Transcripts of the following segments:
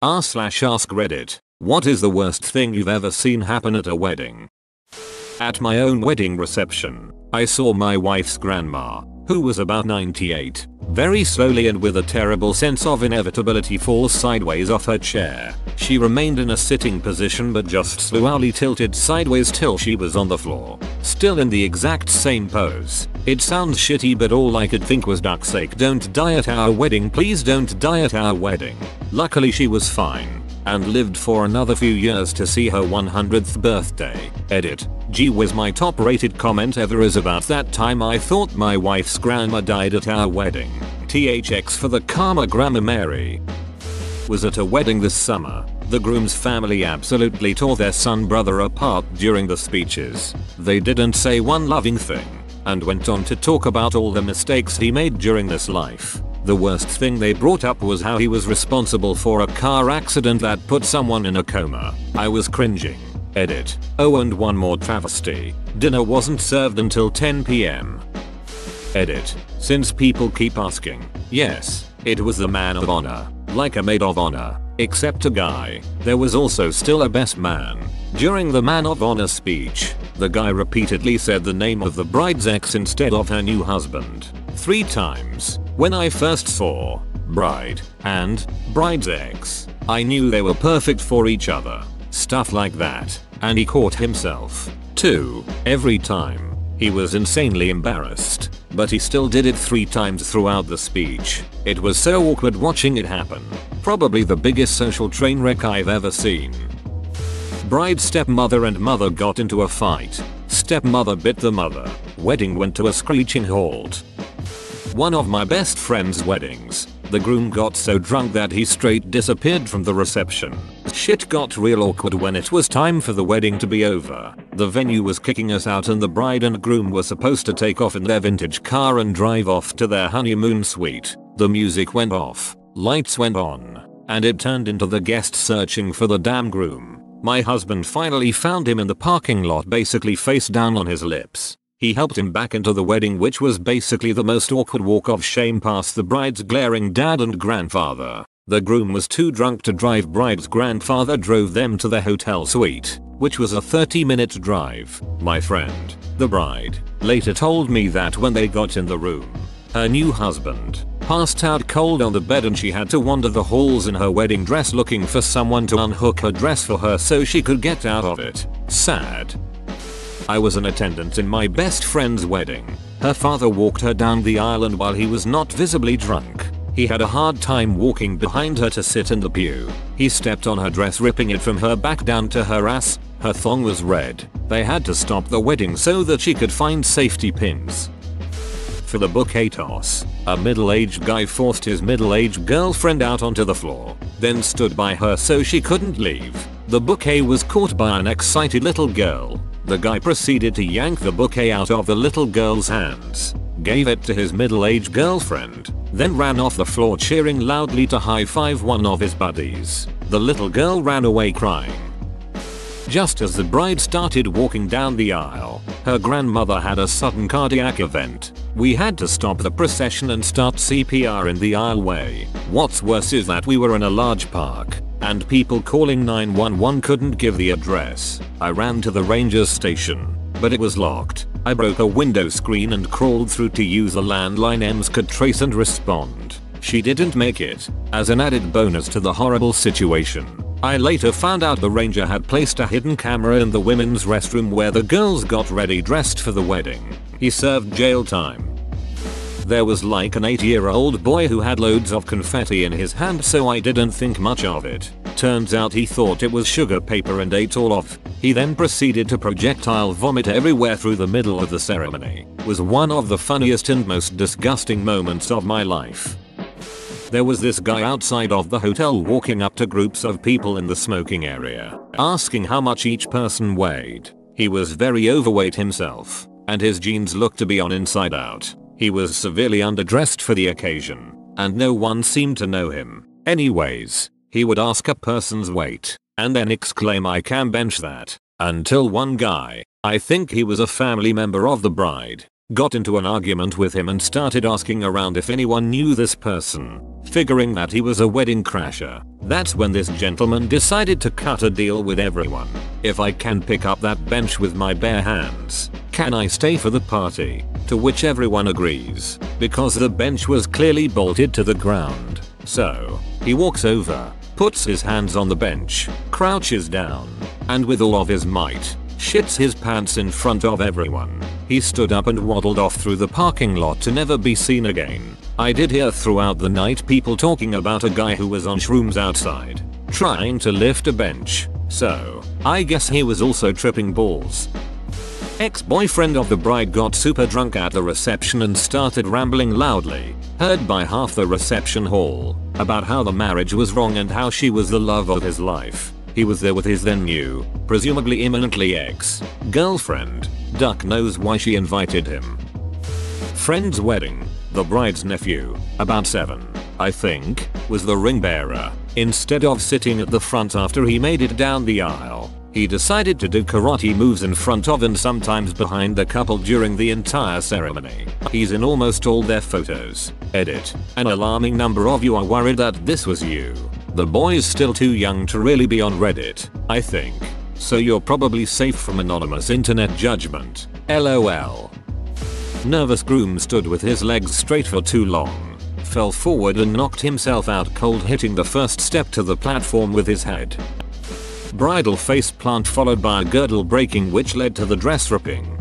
r/ask Reddit. What is the worst thing you've ever seen happen at a wedding? At my own wedding reception, I saw my wife's grandma, who was about 98, very slowly and with a terrible sense of inevitability fall sideways off her chair. She remained in a sitting position but just slowly tilted sideways till she was on the floor, still in the exact same pose. It sounds shitty but all I could think was duck's sake, don't die at our wedding, please don't die at our wedding. Luckily she was fine and lived for another few years to see her 100th birthday. Edit. Gee whiz, my top rated comment ever is about that time I thought my wife's grandma died at our wedding. THX for the karma. Grandma Mary was at a wedding this summer. The groom's family absolutely tore their son brother apart during the speeches. They didn't say one loving thing and went on to talk about all the mistakes he made during this life. The worst thing they brought up was how he was responsible for a car accident that put someone in a coma. I was cringing. Edit. Oh, and one more travesty. Dinner wasn't served until 10 p.m. Edit. Since people keep asking, yes, it was the man of honor, like a maid of honor, except a guy. There was also still a best man. During the man of honor speech, the guy repeatedly said the name of the bride's ex instead of her new husband. 3 times. When I first saw bride and bride's ex, I knew they were perfect for each other. Stuff like that. And he caught himself, too, every time. He was insanely embarrassed, but he still did it 3 times throughout the speech. It was so awkward watching it happen. Probably the biggest social train wreck I've ever seen. Bride's stepmother and mother got into a fight. Stepmother bit the mother. Wedding went to a screeching halt. One of my best friend's weddings, the groom got so drunk that he straight disappeared from the reception. Shit got real awkward when it was time for the wedding to be over. The venue was kicking us out and the bride and groom were supposed to take off in their vintage car and drive off to their honeymoon suite. The music went off, lights went on, and it turned into the guests searching for the damn groom. My husband finally found him in the parking lot, basically face down on his lips. He helped him back into the wedding, which was basically the most awkward walk of shame past the bride's glaring dad and grandfather. The groom was too drunk to drive. Bride's grandfather drove them to the hotel suite, which was a 30-minute drive. My friend, the bride, later told me that when they got in the room, her new husband passed out cold on the bed and she had to wander the halls in her wedding dress looking for someone to unhook her dress for her so she could get out of it. Sad. I was an attendant in my best friend's wedding. Her father walked her down the aisle and while he was not visibly drunk, he had a hard time walking behind her to sit in the pew. He stepped on her dress, ripping it from her back down to her ass. Her thong was red. They had to stop the wedding so that she could find safety pins. For the bouquet toss, a middle-aged guy forced his middle-aged girlfriend out onto the floor, then stood by her so she couldn't leave. The bouquet was caught by an excited little girl. The guy proceeded to yank the bouquet out of the little girl's hands, gave it to his middle-aged girlfriend, then ran off the floor cheering loudly to high-five one of his buddies. The little girl ran away crying. Just as the bride started walking down the aisle, her grandmother had a sudden cardiac event. We had to stop the procession and start CPR in the aisleway. What's worse is that we were in a large park, and people calling 911 couldn't give the address. I ran to the ranger's station, but it was locked. I broke a window screen and crawled through to use a landline EMS could trace and respond. She didn't make it. As an added bonus to the horrible situation, I later found out the ranger had placed a hidden camera in the women's restroom where the girls got ready dressed for the wedding. He served jail time. There was like an 8-year-old boy who had loads of confetti in his hand, so I didn't think much of it. Turns out he thought it was sugar paper and ate all of. He then proceeded to projectile vomit everywhere through the middle of the ceremony. Was one of the funniest and most disgusting moments of my life. There was this guy outside of the hotel walking up to groups of people in the smoking area, asking how much each person weighed. He was very overweight himself, and his jeans looked to be on inside out. He was severely underdressed for the occasion, and no one seemed to know him. Anyways, he would ask a person's weight, and then exclaim, "I can bench that," until one guy, I think he was a family member of the bride, got into an argument with him and started asking around if anyone knew this person, figuring that he was a wedding crasher. That's when this gentleman decided to cut a deal with everyone. If I can pick up that bench with my bare hands, can I stay for the party? To which everyone agrees, because the bench was clearly bolted to the ground. So, he walks over, puts his hands on the bench, crouches down, and with all of his might, shits his pants in front of everyone. He stood up and waddled off through the parking lot to never be seen again. I did hear throughout the night people talking about a guy who was on shrooms outside, trying to lift a bench. So, I guess he was also tripping balls. Ex-boyfriend of the bride got super drunk at the reception and started rambling loudly, heard by half the reception hall, about how the marriage was wrong and how she was the love of his life. He was there with his then new, presumably imminently ex-girlfriend. Duck knows why she invited him. Friend's wedding. The bride's nephew, about 7, I think, was the ring bearer. Instead of sitting at the front after he made it down the aisle, he decided to do karate moves in front of and sometimes behind the couple during the entire ceremony. He's in almost all their photos. Edit. An alarming number of you are worried that this was you. The boy is still too young to really be on Reddit, I think. So you're probably safe from anonymous internet judgment. LOL. Nervous groom stood with his legs straight for too long, fell forward and knocked himself out cold, hitting the first step to the platform with his head. Bridal face plant followed by a girdle breaking, which led to the dress ripping.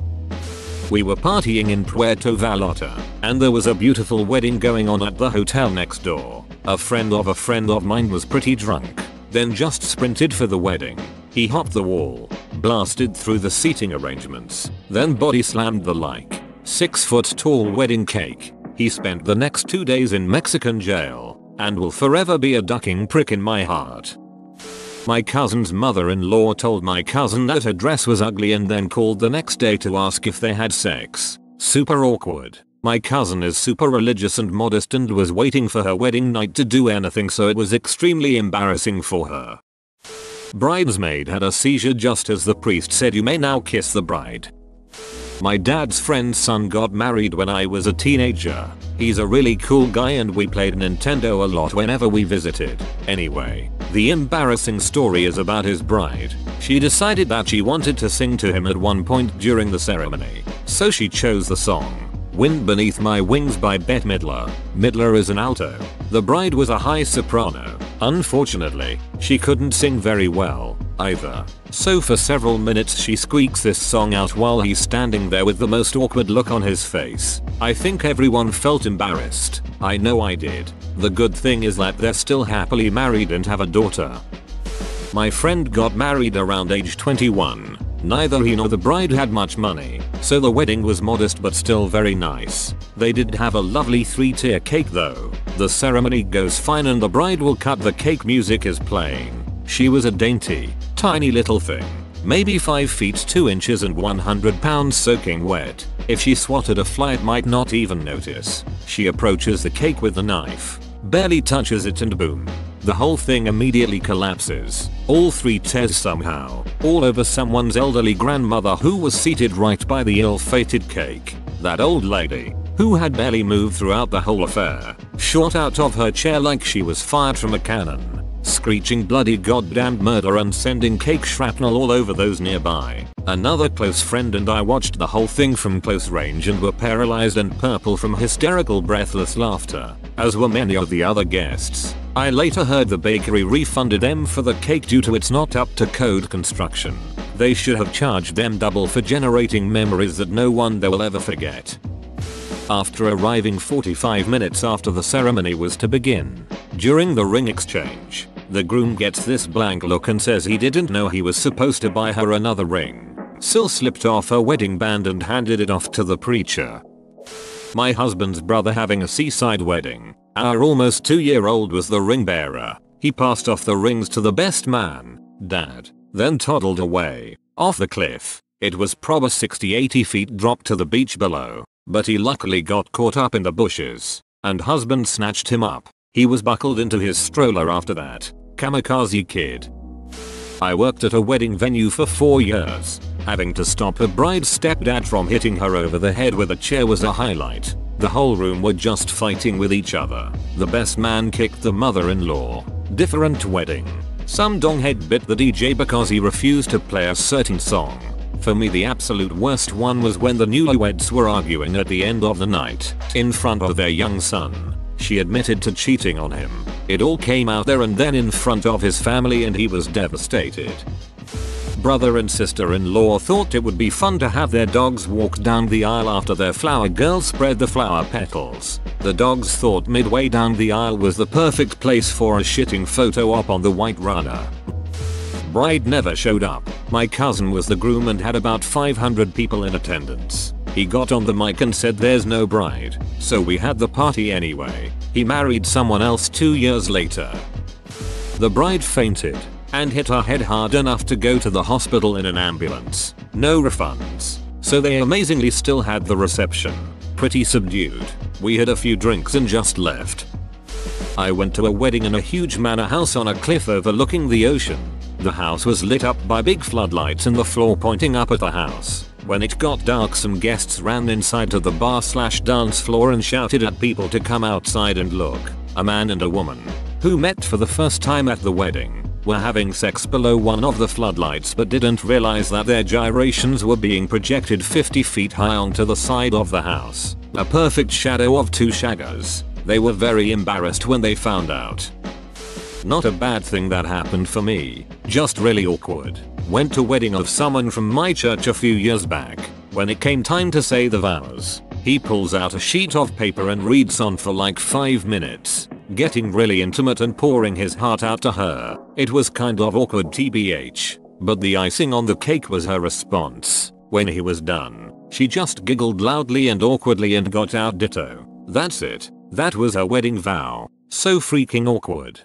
We were partying in Puerto Vallarta, and there was a beautiful wedding going on at the hotel next door. A friend of mine was pretty drunk, then just sprinted for the wedding. He hopped the wall, blasted through the seating arrangements, then body slammed the 6-foot-tall wedding cake. He spent the next 2 days in Mexican jail, and will forever be a ducking prick in my heart. My cousin's mother-in-law told my cousin that her dress was ugly and then called the next day to ask if they had sex. Super awkward. My cousin is super religious and modest and was waiting for her wedding night to do anything, so it was extremely embarrassing for her. Bridesmaid had a seizure just as the priest said, "You may now kiss the bride." My dad's friend's son got married when I was a teenager. He's a really cool guy and we played Nintendo a lot whenever we visited. Anyway, the embarrassing story is about his bride. She decided that she wanted to sing to him at one point during the ceremony, so she chose the song "Wind Beneath My Wings" by Bette Midler. Midler is an alto. The bride was a high soprano. Unfortunately, she couldn't sing very well either. So for several minutes she squeaks this song out while he's standing there with the most awkward look on his face. I think everyone felt embarrassed. I know I did. The good thing is that they're still happily married and have a daughter. My friend got married around age 21. Neither he nor the bride had much money, so the wedding was modest but still very nice. They did have a lovely 3-tier cake though. The ceremony goes fine and the bride will cut the cake, music is playing. She was a dainty, tiny little thing, maybe 5 feet 2 inches and 100 pounds soaking wet. If she swatted a fly it might not even notice. She approaches the cake with the knife, barely touches it and boom. The whole thing immediately collapses. All 3 tears somehow, all over someone's elderly grandmother who was seated right by the ill-fated cake. That old lady, who had barely moved throughout the whole affair, shot out of her chair like she was fired from a cannon, screeching bloody goddamned murder and sending cake shrapnel all over those nearby. Another close friend and I watched the whole thing from close range and were paralyzed and purple from hysterical breathless laughter, as were many of the other guests. I later heard the bakery refunded them for the cake due to its not up to code construction. They should have charged them double for generating memories that no one there will ever forget. After arriving 45 minutes after the ceremony was to begin, during the ring exchange, the groom gets this blank look and says he didn't know he was supposed to buy her another ring. Sil slipped off her wedding band and handed it off to the preacher. My husband's brother having a seaside wedding. Our almost 2-year-old was the ring bearer. He passed off the rings to the best man, Dad, then toddled away, off the cliff. It was probably 60-80 feet drop to the beach below, but he luckily got caught up in the bushes, and husband snatched him up. He was buckled into his stroller after that. Kamikaze kid. I worked at a wedding venue for 4 years. Having to stop her bride's stepdad from hitting her over the head with a chair was a highlight. The whole room were just fighting with each other. The best man kicked the mother-in-law. Different wedding. Some donghead bit the DJ because he refused to play a certain song. For me, the absolute worst one was when the newlyweds were arguing at the end of the night in front of their young son. She admitted to cheating on him. It all came out there and then in front of his family and he was devastated. Brother and sister-in-law thought it would be fun to have their dogs walk down the aisle after their flower girl spread the flower petals. The dogs thought midway down the aisle was the perfect place for a shitting photo op on the white runner. Bride never showed up. My cousin was the groom and had about 500 people in attendance. He got on the mic and said there's no bride, so we had the party anyway. He married someone else 2 years later. The bride fainted and hit her head hard enough to go to the hospital in an ambulance. No refunds. So they amazingly still had the reception. Pretty subdued. We had a few drinks and just left. I went to a wedding in a huge manor house on a cliff overlooking the ocean. The house was lit up by big floodlights and the floor pointing up at the house. When it got dark, some guests ran inside to the bar/dance floor and shouted at people to come outside and look. A man and a woman, who met for the first time at the wedding, were having sex below one of the floodlights but didn't realize that their gyrations were being projected 50 feet high onto the side of the house. A perfect shadow of two shaggers. They were very embarrassed when they found out. Not a bad thing that happened for me, just really awkward. Went to wedding of someone from my church a few years back. When it came time to say the vows, he pulls out a sheet of paper and reads on for like 5 minutes, getting really intimate and pouring his heart out to her. It was kind of awkward tbh, but the icing on the cake was her response. When he was done, she just giggled loudly and awkwardly and got out ditto. That's it. That was her wedding vow. So freaking awkward.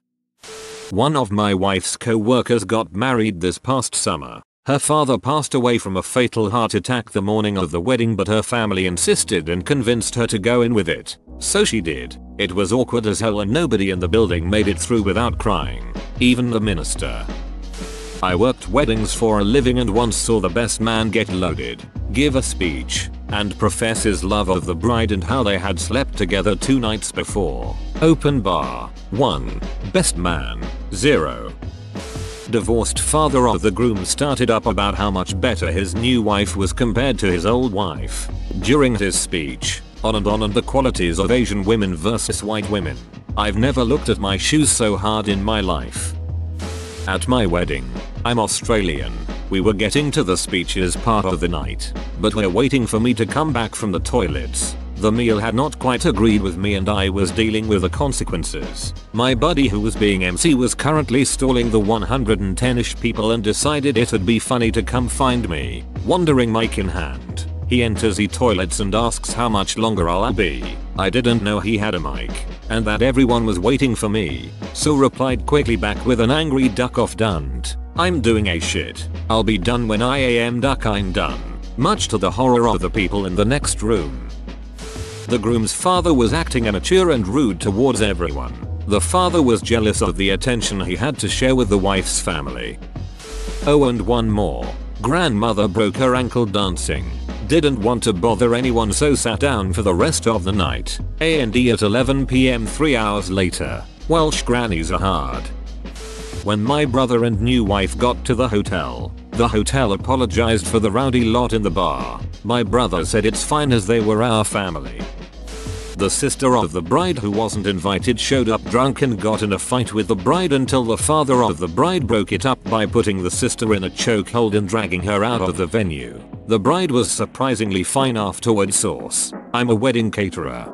One of my wife's co-workers got married this past summer. Her father passed away from a fatal heart attack the morning of the wedding, but her family insisted and convinced her to go in with it. So she did. It was awkward as hell and nobody in the building made it through without crying. Even the minister. I worked weddings for a living and once saw the best man get loaded, give a speech, and profess his love of the bride and how they had slept together 2 nights before. Open bar. 1. Best man. 0. Divorced father of the groom started up about how much better his new wife was compared to his old wife. During his speech, on and the qualities of Asian women versus white women. I've never looked at my shoes so hard in my life. At my wedding, I'm Australian. We were getting to the speeches part of the night, but were waiting for me to come back from the toilets. The meal had not quite agreed with me and I was dealing with the consequences. My buddy who was being MC was currently stalling the 110ish people and decided it'd be funny to come find me, wandering mic in hand. He enters the toilets and asks how much longer I'll be. I didn't know he had a mic, and that everyone was waiting for me, so replied quickly back with an angry duck off dunt. I'm doing a shit. I'll be done when I am duck I'm done. Much to the horror of the people in the next room. The groom's father was acting immature and rude towards everyone. The father was jealous of the attention he had to share with the wife's family. Oh, and one more. Grandmother broke her ankle dancing. Didn't want to bother anyone, so sat down for the rest of the night. A&E at 11 PM 3 hours later. Welsh grannies are hard. When my brother and new wife got to the hotel apologized for the rowdy lot in the bar. My brother said it's fine as they were our family. The sister of the bride who wasn't invited showed up drunk and got in a fight with the bride until the father of the bride broke it up by putting the sister in a chokehold and dragging her out of the venue. The bride was surprisingly fine afterwards. Source: I'm a wedding caterer.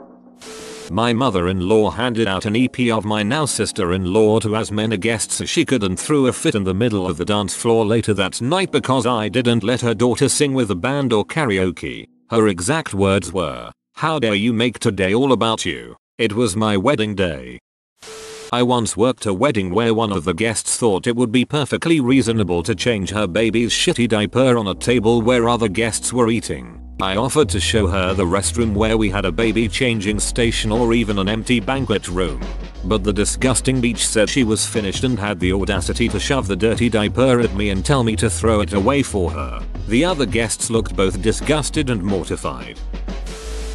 My mother-in-law handed out an EP of my now sister-in-law to as many guests as she could and threw a fit in the middle of the dance floor later that night because I didn't let her daughter sing with a band or karaoke. Her exact words were, "How dare you make today all about you? It was my wedding day." I once worked a wedding where one of the guests thought it would be perfectly reasonable to change her baby's shitty diaper on a table where other guests were eating. I offered to show her the restroom where we had a baby changing station or even an empty banquet room. But the disgusting bitch said she was finished and had the audacity to shove the dirty diaper at me and tell me to throw it away for her. The other guests looked both disgusted and mortified.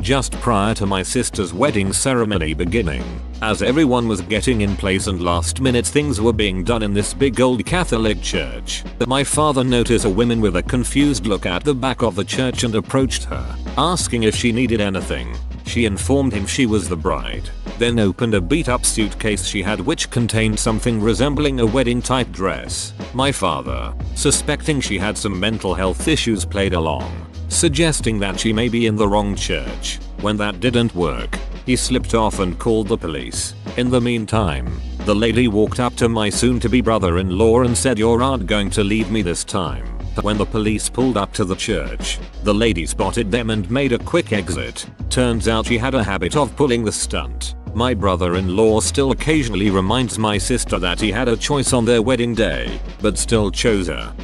Just prior to my sister's wedding ceremony beginning, as everyone was getting in place and last minute things were being done in this big old Catholic church, my father noticed a woman with a confused look at the back of the church and approached her, asking if she needed anything. She informed him she was the bride, then opened a beat up suitcase she had which contained something resembling a wedding type dress. My father, suspecting she had some mental health issues, played along, suggesting that she may be in the wrong church. When that didn't work, he slipped off and called the police. In the meantime, the lady walked up to my soon-to-be brother-in-law and said, "You aren't going to leave me this time." When the police pulled up to the church, the lady spotted them and made a quick exit. Turns out she had a habit of pulling the stunt. My brother-in-law still occasionally reminds my sister that he had a choice on their wedding day, but still chose her.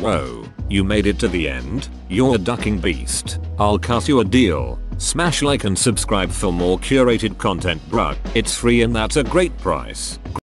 Whoa, you made it to the end? You're a ducking beast. I'll cut you a deal. Smash like and subscribe for more curated content, bruh. It's free and that's a great price.